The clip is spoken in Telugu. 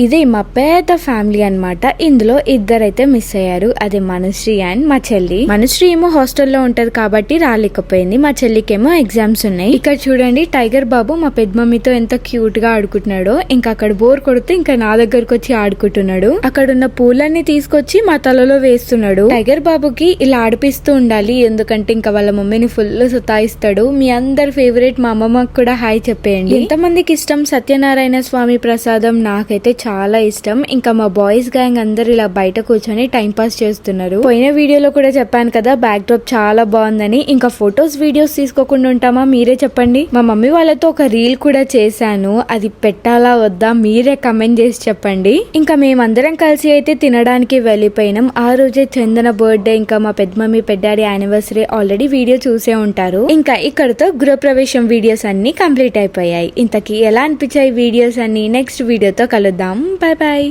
ఇది మా పెద్ద ఫ్యామిలీ అన్నమాట. ఇందులో ఇద్దరైతే మిస్ అయ్యారు, అదే మనుశ్రీ అండ్ మా చెల్లి. మనుశ్రీ ఏమో హాస్టల్లో ఉంటది కాబట్టి రాలేకపోయింది, మా చెల్లికేమో ఎగ్జామ్స్ ఉన్నాయి. ఇక్కడ చూడండి టైగర్ బాబు మా పెద్ద మమ్మీతో ఎంత క్యూట్ గా ఆడుకుంటున్నాడో. ఇంకా అక్కడ బోర్ కొడితే ఇంకా నా దగ్గరకు వచ్చి ఆడుకుంటున్నాడు. అక్కడ ఉన్న పూలన్నీ తీసుకొచ్చి మా తలలో వేస్తున్నాడు. టైగర్ బాబుకి ఇలా ఆడిపిస్తూ ఉండాలి, ఎందుకంటే ఇంకా వాళ్ళ మమ్మీని ఫుల్ సుతాయిస్తాడు. మీ అందరి ఫేవరెట్ మా అమ్మమ్మకి కూడా హాయ్ చెప్పేయండి. ఎంతమందికి ఇష్టం సత్యనారాయణ స్వామి ప్రసాదం? నాకైతే చాలా ఇష్టం. ఇంకా మా బాయ్స్ గ్యాంగ్ అందరు ఇలా బయట కూర్చొని టైం పాస్ చేస్తున్నారు. పోయిన వీడియోలో కూడా చెప్పాను కదా బ్యాక్ డ్రాప్ చాలా బాగుందని. ఇంకా ఫొటోస్ వీడియోస్ తీసుకోకుండా ఉంటామా మీరే చెప్పండి. మా మమ్మీ వాళ్ళతో ఒక రీల్ కూడా చేశాను, అది పెట్టాలా వద్దా మీరే కమెంట్ చేసి చెప్పండి. ఇంకా మేమందరం కలిసి అయితే తినడానికి వెళ్ళిపోయినాం. ఆ రోజే చందన బర్త్డే, ఇంకా మా పెద్ద మమ్మీ పెద్దాడి యానివర్సరీ ఆల్రెడీ వీడియో చూసే ఉంటారు. ఇంకా ఇక్కడతో గృహప్రవేశం వీడియోస్ అన్ని కంప్లీట్ అయిపోయాయి. ఇంతకీ ఎలా అనిపించాయి వీడియోస్ అన్ని? నెక్స్ట్ వీడియోతో కలుద్దాం. Bye bye.